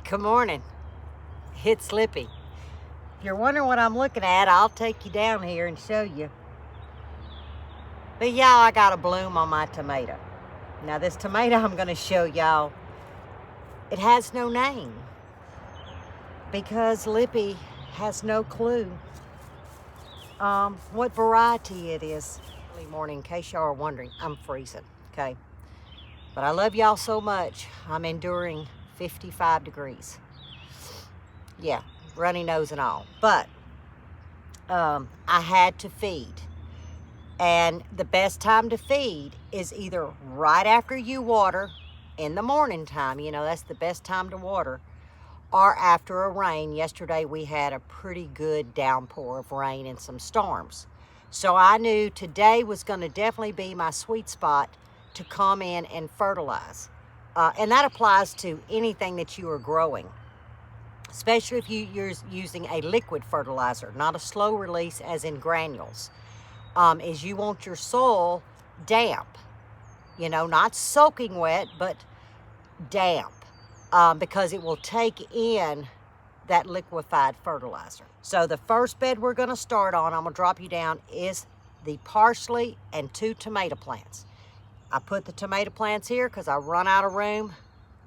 Good morning. It's Lippy. If you're wondering what I'm looking at, I'll take you down here and show you. But y'all, I got a bloom on my tomato. Now this tomato I'm gonna show y'all, it has no name because Lippy has no clue what variety it is. Early morning, in case y'all are wondering, I'm freezing, okay? But I love y'all so much, I'm enduring 55 degrees. Yeah, runny nose and all. But I had to feed. And the best time to feed is either right after you water, in the morning time, you know, that's the best time to water, or after a rain. Yesterday we had a pretty good downpour of rain and some storms. So I knew today was going to definitely be my sweet spot to come in and fertilize. And that applies to anything that you are growing, especially if you're using a liquid fertilizer, not a slow release as in granules. Is you want your soil damp, you know, not soaking wet, but damp, because it will take in that liquefied fertilizer. So the first bed we're gonna start on, I'm gonna drop you down, is the parsley and 2 tomato plants. I put the tomato plants here because I run out of room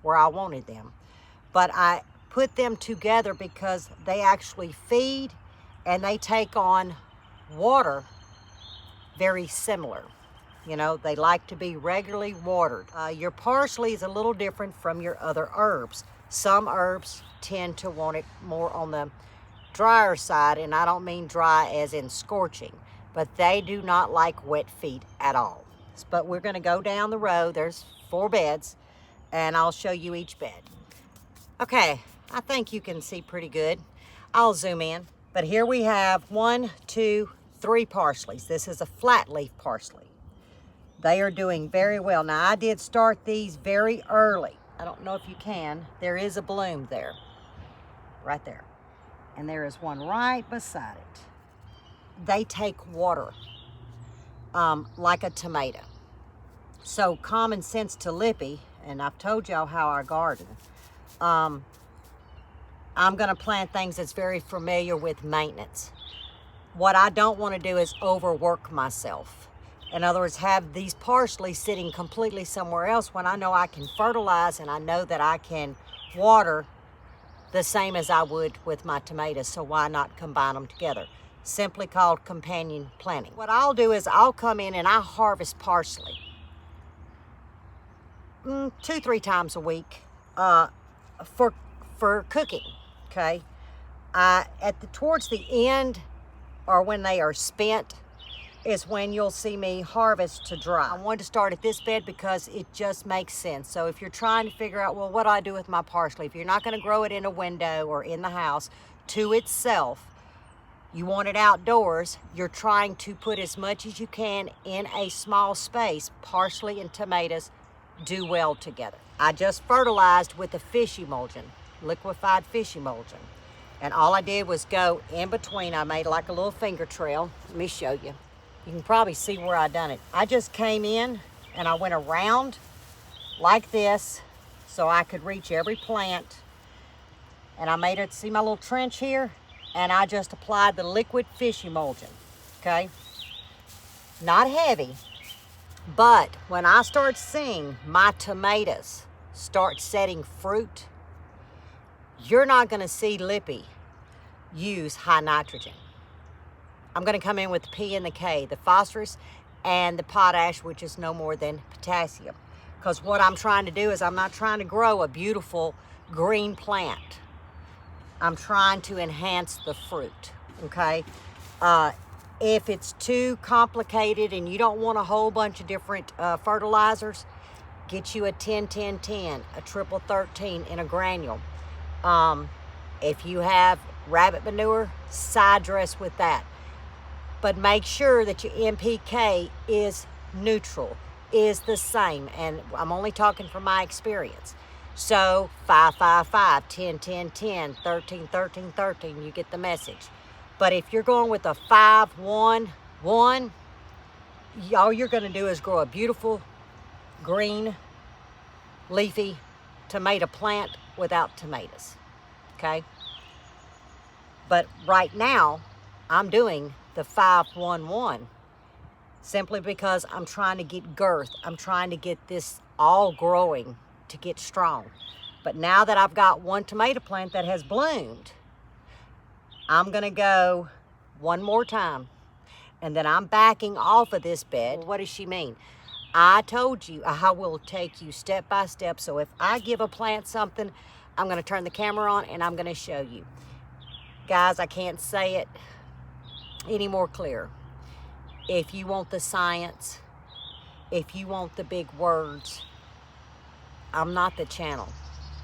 where I wanted them. But I put them together because they actually feed and they take on water very similar. You know, they like to be regularly watered. Your parsley is a little different from your other herbs. Some herbs tend to want it more on the drier side, and I don't mean dry as in scorching, but they do not like wet feet at all. But we're gonna go down the row. There's 4 beds, and I'll show you each bed. Okay, I think you can see pretty good. I'll zoom in. But here we have 1, 2, 3 parsleys. This is a flat leaf parsley. They are doing very well. Now I did start these very early. I don't know if you can. There is a bloom there, right there. And there is one right beside it. They take water like a tomato. So common sense to Lippy, and I've told y'all how I garden. I'm gonna plant things that's very familiar with maintenance. What I don't want to do is overwork myself. In other words, have these parsley sitting completely somewhere else when I know I can fertilize and I know that I can water the same as I would with my tomatoes. So why not combine them together? Simply called companion planting. What I'll do is I'll come in and I'll harvest parsley 2-3 times a week for cooking. Okay, towards the end, or when they are spent, is when you'll see me harvest to dry. I wanted to start at this bed because it just makes sense. So if you're trying to figure out, well, what do I do with my parsley? If you're not gonna grow it in a window or in the house to itself, you want it outdoors, you're trying to put as much as you can in a small space. Parsley and tomatoes do well together. I just fertilized with a fish emulsion, liquefied fish emulsion. And all I did was go in between. I made like a little finger trail. Let me show you. You can probably see where I done it. I just came in and I went around like this so I could reach every plant. And I made it, see my little trench here? And I just applied the liquid fish emulsion, okay? Not heavy, but when I start seeing my tomatoes start setting fruit, you're not gonna see Lippy use high nitrogen. I'm gonna come in with the P and the K, the phosphorus and the potash, which is no more than potassium. Because what I'm trying to do is I'm not trying to grow a beautiful green plant. I'm trying to enhance the fruit, okay? If it's too complicated and you don't want a whole bunch of different fertilizers, get you a 10-10-10, a triple 13 in a granule. If you have rabbit manure, side dress with that. But make sure that your NPK is neutral, is the same. And I'm only talking from my experience. So 5-5-5, 10-10-10, 13-13-13, you get the message. But if you're going with a 5-1-1, all you're gonna do is grow a beautiful green leafy tomato plant without tomatoes, okay? But right now, I'm doing the 5-1-1 simply because I'm trying to get girth. I'm trying to get this all growing to get strong. But now that I've got one tomato plant that has bloomed, I'm gonna go one more time, and then I'm backing off of this bed. Well, what does she mean? I told you I will take you step by step. So if I give a plant something, I'm gonna turn the camera on and I'm gonna show you. Guys, I can't say it any more clear. If you want the science, if you want the big words, I'm not the channel.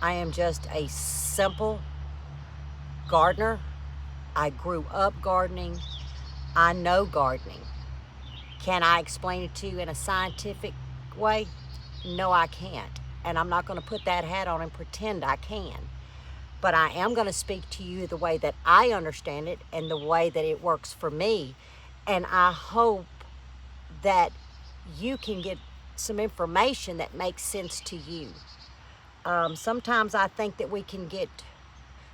I am just a simple gardener. I grew up gardening. I know gardening. Can I explain it to you in a scientific way? No, I can't. And I'm not going to put that hat on and pretend I can. But I am going to speak to you the way that I understand it and the way that it works for me. And I hope that you can get some information that makes sense to you. Sometimes I think that we can get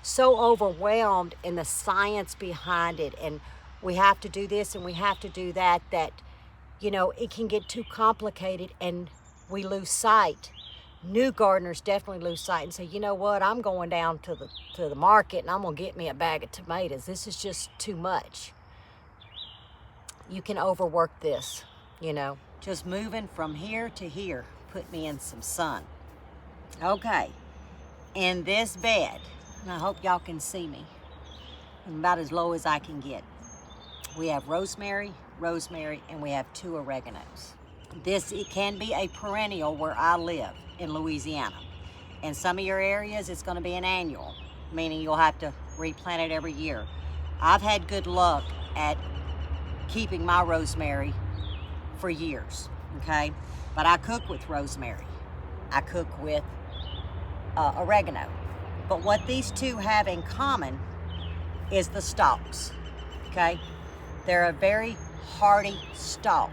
so overwhelmed in the science behind it, and we have to do this and we have to do that, that, you know, it can get too complicated and we lose sight. New gardeners definitely lose sight and say, you know what, I'm going down to the market and I'm gonna get me a bag of tomatoes. This is just too much. You can overwork this, you know. Just moving from here to here put me in some sun. Okay, in this bed, and I hope y'all can see me, I'm about as low as I can get. We have rosemary, and we have 2 oreganos. It can be a perennial where I live in Louisiana. In some of your areas, it's gonna be an annual, meaning you'll have to replant it every year. I've had good luck at keeping my rosemary for years, okay? But I cook with rosemary. I cook with oregano. But what these 2 have in common is the stalks, okay? They're a very hardy stalk.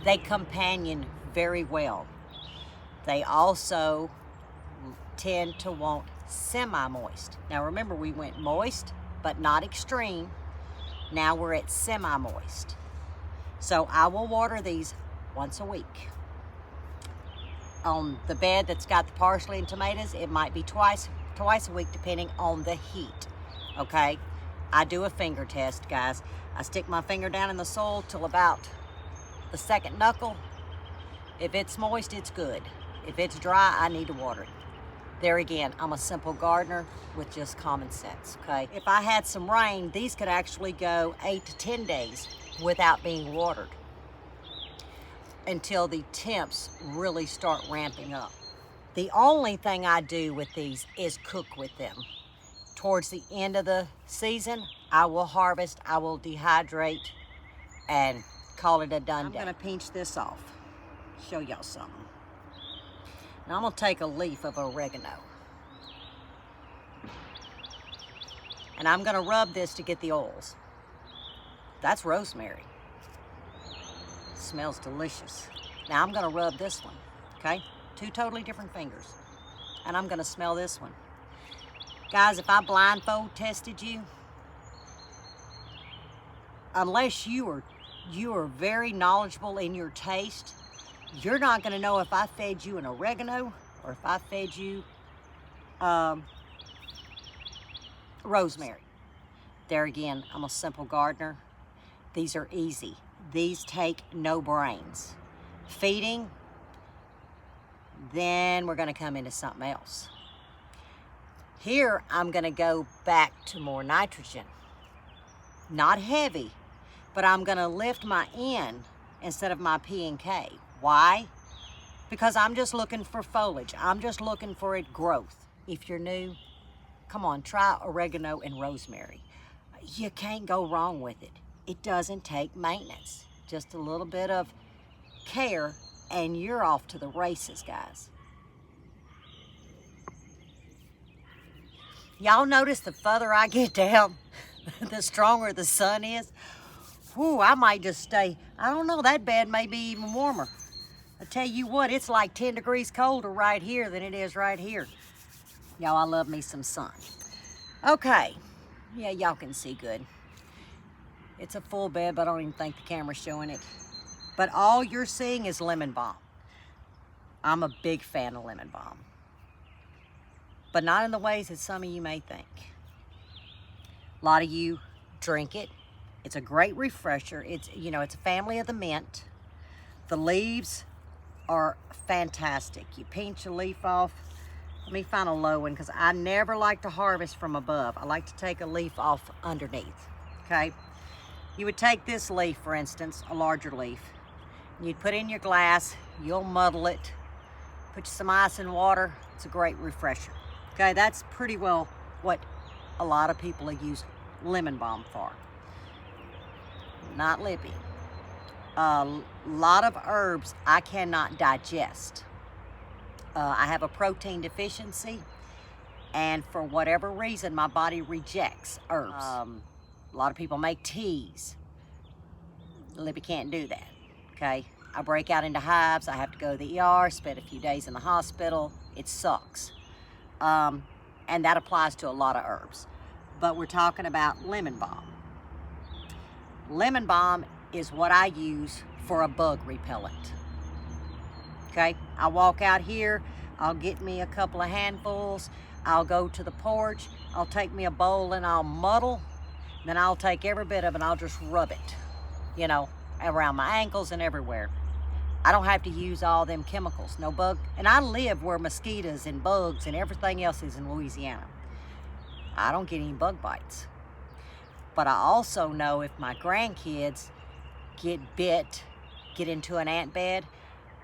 They companion very well. They also tend to want semi-moist. Now remember, we went moist, but not extreme. Now we're at semi-moist. So I will water these once a week. On the bed that's got the parsley and tomatoes, it might be twice a week depending on the heat, okay? I do a finger test, guys. I stick my finger down in the soil till about the 2nd knuckle. If it's moist, it's good. If it's dry, I need to water it. There again, I'm a simple gardener with just common sense, okay? If I had some rain, these could actually go 8 to 10 days without being watered until the temps really start ramping up. The only thing I do with these is cook with them. Towards the end of the season, I will harvest, I will dehydrate, and call it a done day. I'm gonna pinch this off, show y'all something. Now I'm gonna take a leaf of oregano, and I'm gonna rub this to get the oils. That's rosemary. Smells delicious. Now I'm gonna rub this one, okay? 2 totally different fingers. And I'm gonna smell this one. Guys, if I blindfold tested you, unless you are very knowledgeable in your taste, you're not gonna know if I fed you an oregano or if I fed you rosemary. There again, I'm a simple gardener. These are easy. These take no brains. Feeding, then we're gonna come into something else. Here, I'm gonna go back to more nitrogen. Not heavy, but I'm gonna lift my N instead of my P and K. Why? Because I'm just looking for foliage. I'm just looking for it growth. If you're new, come on, try oregano and rosemary. You can't go wrong with it. It doesn't take maintenance. Just a little bit of care and you're off to the races, guys. Y'all notice the further I get down, the stronger the sun is? Whew, I might just stay. I don't know, that bed may be even warmer. I tell you what, it's like 10 degrees colder right here than it is right here. Y'all, I love me some sun. Okay, yeah, y'all can see good. It's a full bed, but I don't even think the camera's showing it. But all you're seeing is lemon balm. I'm a big fan of lemon balm, but not in the ways that some of you may think. A lot of you drink it. It's a great refresher. It's, you know, it's a family of the mint. The leaves are fantastic. You pinch a leaf off. Let me find a low one, because I never like to harvest from above. I like to take a leaf off underneath, okay? You would take this leaf, for instance, a larger leaf. You'd put it in your glass. You'll muddle it. Put some ice and water. It's a great refresher. Okay, that's pretty well what a lot of people use lemon balm for. Not Lippy. A lot of herbs I cannot digest. I have a protein deficiency, and for whatever reason, my body rejects herbs. A lot of people make teas. Lippy can't do that, okay? I break out into hives. I have to go to the ER, spend a few days in the hospital. It sucks. And that applies to a lot of herbs. But we're talking about lemon balm. Lemon balm is what I use for a bug repellent. Okay, I walk out here, I'll get me a couple of handfuls, I'll go to the porch, I'll take me a bowl and I'll muddle, then I'll take every bit of it and I'll just rub it, you know, around my ankles and everywhere. I don't have to use all them chemicals, no bug, and I live where mosquitoes and bugs and everything else is in Louisiana. I don't get any bug bites. But I also know if my grandkids get bit, get into an ant bed,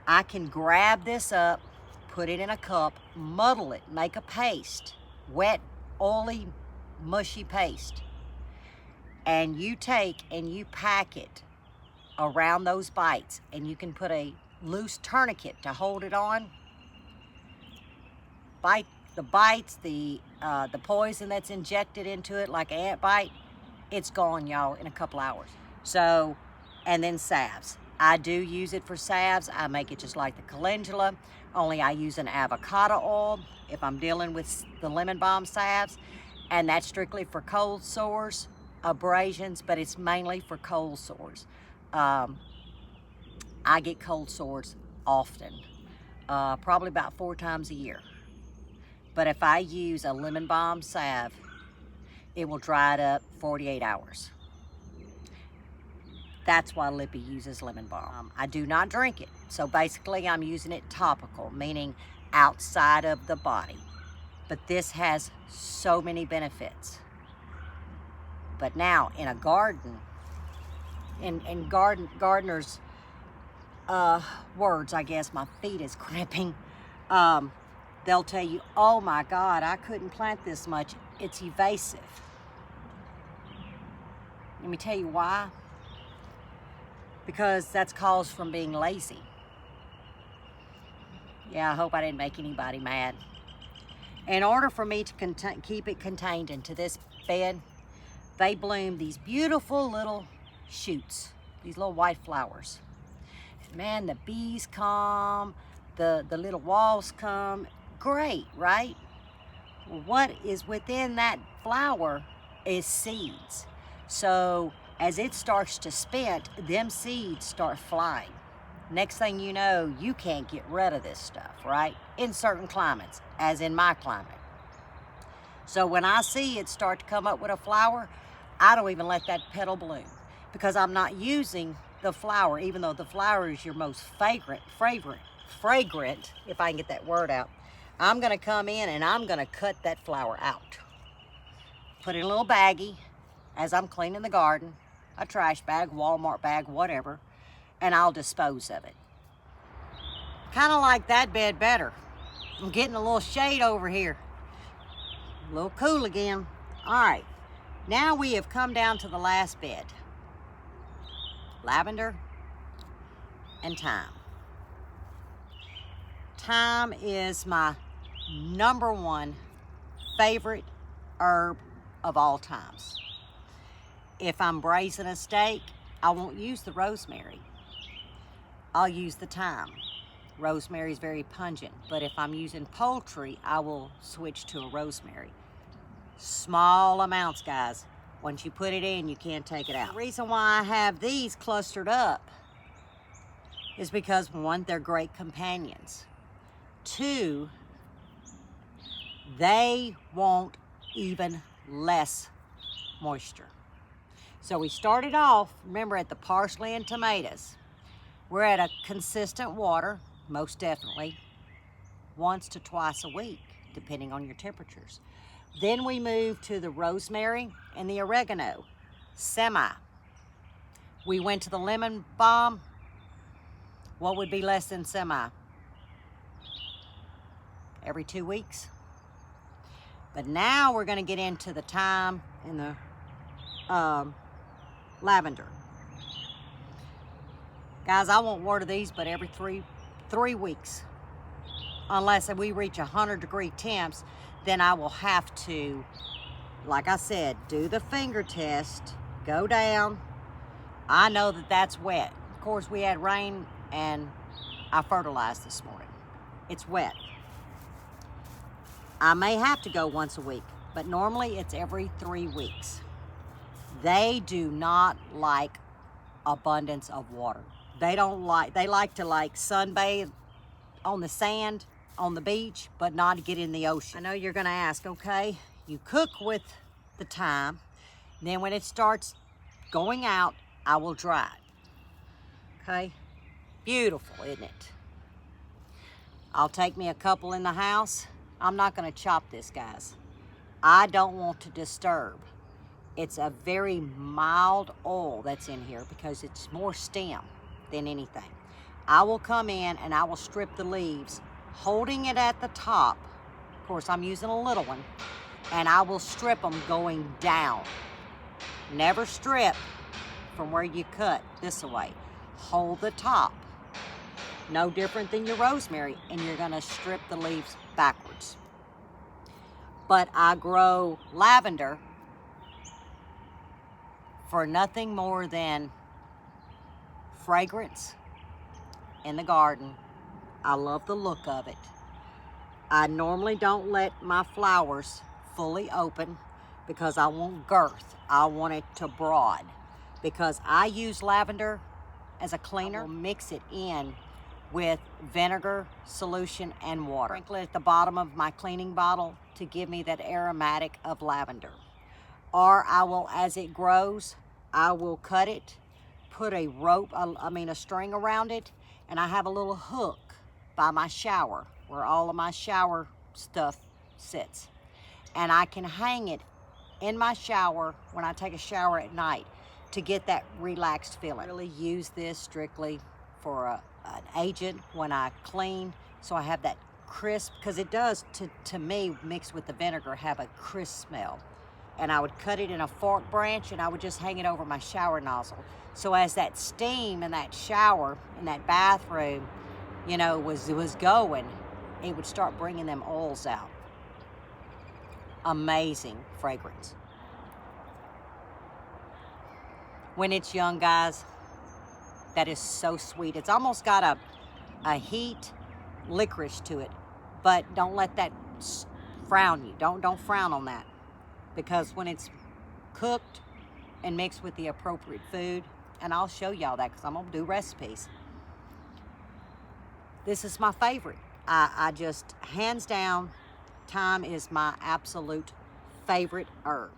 I can grab this up, put it in a cup, muddle it, make a paste, wet, oily, mushy paste. And you take and you pack it around those bites, and you can put a loose tourniquet to hold it on. The bites, the poison that's injected into it, like an ant bite, it's gone, y'all, in a couple hours. So, and then salves. I do use it for salves. I make it just like the calendula, only I use an avocado oil if I'm dealing with the lemon balm salves, and that's strictly for cold sores, abrasions, but it's mainly for cold sores. I get cold sores often, probably about 4 times a year. But if I use a lemon balm salve, it will dry it up 48 hours. That's why Lippy uses lemon balm. I do not drink it. So basically I'm using it topical, meaning outside of the body. But this has so many benefits. But now in a garden, in gardeners' words, I guess, my feet is cramping. They'll tell you, oh my God, I couldn't plant this much. It's evasive. Let me tell you why. Because that's caused from being lazy. Yeah, I hope I didn't make anybody mad. In order for me to keep it contained into this bed, they bloom these beautiful little shoots, these little white flowers. And man, the bees come, the little wasps come. Great, right? Well, what is within that flower is seeds. So as it starts to spin, them seeds start flying. Next thing you know, you can't get rid of this stuff, right? In certain climates, as in my climate. So when I see it start to come up with a flower, I don't even let that petal bloom, because I'm not using the flower, even though the flower is your most fragrant, if I can get that word out. I'm gonna come in and I'm gonna cut that flower out. Put it in a little baggie as I'm cleaning the garden, a trash bag, Walmart bag, whatever, and I'll dispose of it. Kind of like that bed better. I'm getting a little shade over here. A little cool again. All right, now we have come down to the last bed. Lavender and thyme. Thyme is my #1 favorite herb of all times. If I'm braising a steak, I won't use the rosemary. I'll use the thyme. Rosemary is very pungent, but if I'm using poultry, I will switch to a rosemary. Small amounts, guys. Once you put it in, you can't take it out. The reason why I have these clustered up is because, one, they're great companions. Two, they want even less moisture. So we started off, remember, at the parsley and tomatoes. We're at a consistent water, most definitely, once to twice a week, depending on your temperatures. Then we moved to the rosemary and the oregano, semi. We went to the lemon balm. What would be less than semi? Every 2 weeks. But now we're going to get into the thyme and the lavender. Guys, I won't water these but every three weeks. Unless we reach 100-degree temps, then I will have to, like I said, do the finger test, go down. I know that that's wet. Of course, we had rain and I fertilized this morning. It's wet. I may have to go once a week, but normally it's every 3 weeks. They do not like abundance of water. They like to sunbathe on the sand, on the beach, but not get in the ocean. I know you're gonna ask, okay, you cook with the thyme, then when it starts going out, I will dry it, okay? Beautiful, isn't it? I'll take me a couple in the house. I'm not gonna chop this, guys. I don't want to disturb. It's a very mild oil that's in here because it's more stem than anything. I will come in and I will strip the leaves, holding it at the top. Of course, I'm using a little one, and I will strip them going down. Never strip from where you cut this away. Hold the top. No different than your rosemary, and you're gonna strip the leaves backwards. But I grow lavender for nothing more than fragrance in the garden. I love the look of it. I normally don't let my flowers fully open because I want girth. I want it to broad because I use lavender as a cleaner. I will mix it in with vinegar solution and water. Sprinkle it at the bottom of my cleaning bottle to give me that aromatic of lavender. Or I will, as it grows, I will cut it, put a a string around it, and I have a little hook by my shower where all of my shower stuff sits. And I can hang it in my shower when I take a shower at night to get that relaxed feeling. I really use this strictly for an agent when I clean, so I have that crisp, because it does, to me, mixed with the vinegar, have a crisp smell. And I would cut it in a fork branch and I would just hang it over my shower nozzle. So as that steam in that shower, in that bathroom, you know, was going, it would start bringing them oils out. Amazing fragrance. When it's young, guys, that is so sweet. It's almost got a heat licorice to it, but don't let that frown you. Don't frown on that, because when it's cooked and mixed with the appropriate food, and I'll show y'all that because I'm gonna do recipes. This is my favorite. I just, hands down, thyme is my absolute favorite herb.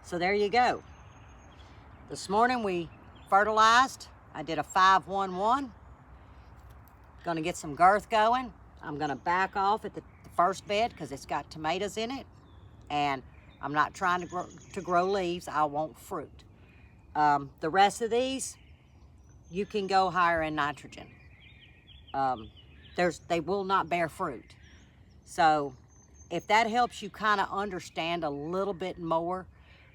So there you go. This morning we fertilized. I did a 5-1-1. Gonna get some girth going. I'm gonna back off at the first bed because it's got tomatoes in it, and I'm not trying to grow leaves. I want fruit. The rest of these, you can go higher in nitrogen. They will not bear fruit. So if that helps you kind of understand a little bit more,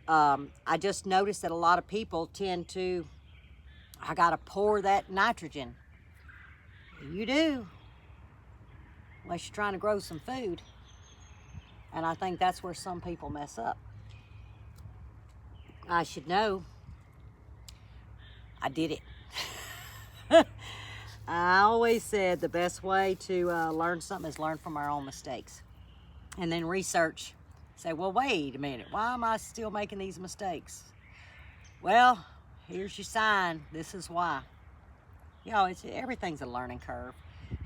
I just noticed that a lot of people tend to, I gotta pour that nitrogen. You do, unless you're trying to grow some food. And I think that's where some people mess up. I should know. I did it. I always said the best way to learn something is learn from our own mistakes. And then research. Say, well, wait a minute. Why am I still making these mistakes? Well, here's your sign. This is why. You know, everything's a learning curve.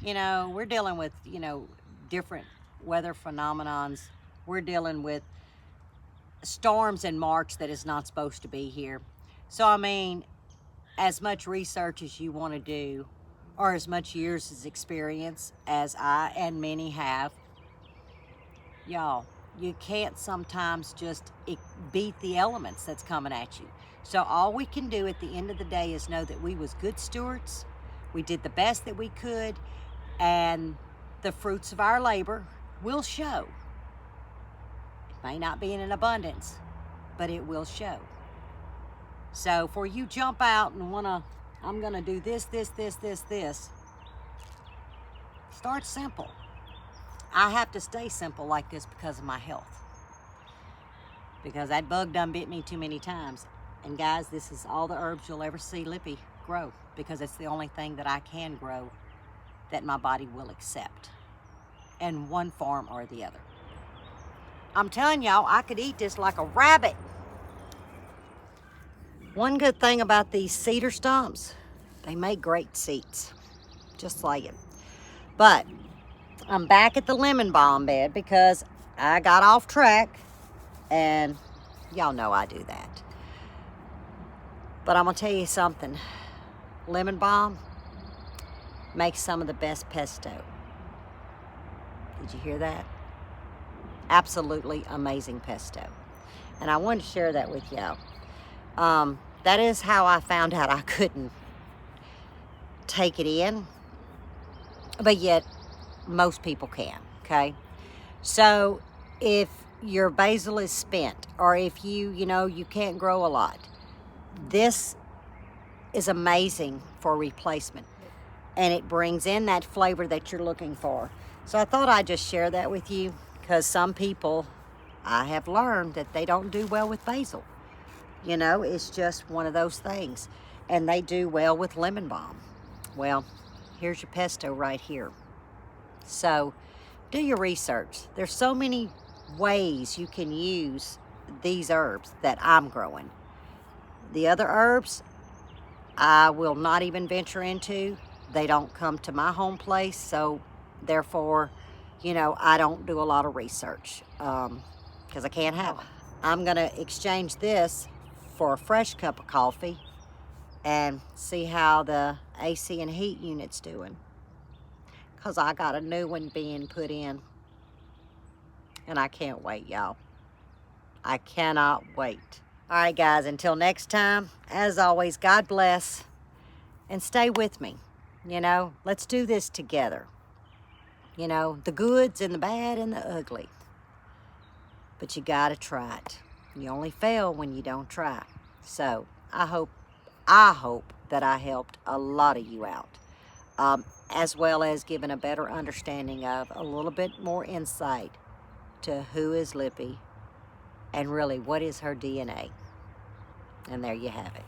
You know, we're dealing with, you know, different weather phenomenons. We're dealing with storms in March that is not supposed to be here. So, I mean, as much research as you want to do, or as much years as experience as I and many have, y'all, you can't sometimes just beat the elements that's coming at you. So all we can do at the end of the day is know that we was good stewards. We did the best that we could, and the fruits of our labor will show. It may not be in an abundance, but it will show. So for you jump out and I'm gonna do this, start simple. I have to stay simple like this because of my health. Because that bug done bit me too many times. And guys, this is all the herbs you'll ever see Lippy grow, because it's the only thing that I can grow that my body will accept in one form or the other. I'm telling y'all, I could eat this like a rabbit. One good thing about these cedar stumps, they make great seats. Just saying. But I'm back at the lemon balm bed because I got off track, and y'all know I do that. But I'm gonna tell you something. Lemon balm makes some of the best pesto. Did you hear that? Absolutely amazing pesto. And I wanted to share that with y'all. That is how I found out I couldn't take it in, but yet most people can, okay? So if your basil is spent, or if you know, you can't grow a lot, this is amazing for replacement, and it brings in that flavor that you're looking for. So I thought I'd just share that with you, because some people, I have learned that they don't do well with basil. You know, it's just one of those things. And they do well with lemon balm. Well, here's your pesto right here. So do your research. There's so many ways you can use these herbs that I'm growing. The other herbs, I will not even venture into. They don't come to my home place, so therefore, you know, I don't do a lot of research because I can't have it. I'm gonna exchange this for a fresh cup of coffee and see how the AC and heat unit's doing, because I got a new one being put in, and I can't wait, y'all. I cannot wait. All right, guys, until next time, as always, God bless, and stay with me. You know, let's do this together. You know, the goods and the bad and the ugly. But you gotta try it. You only fail when you don't try. So I hope that I helped a lot of you out, as well as giving a better understanding of a little bit more insight to who is Lippy and really what is her DNA. And there you have it.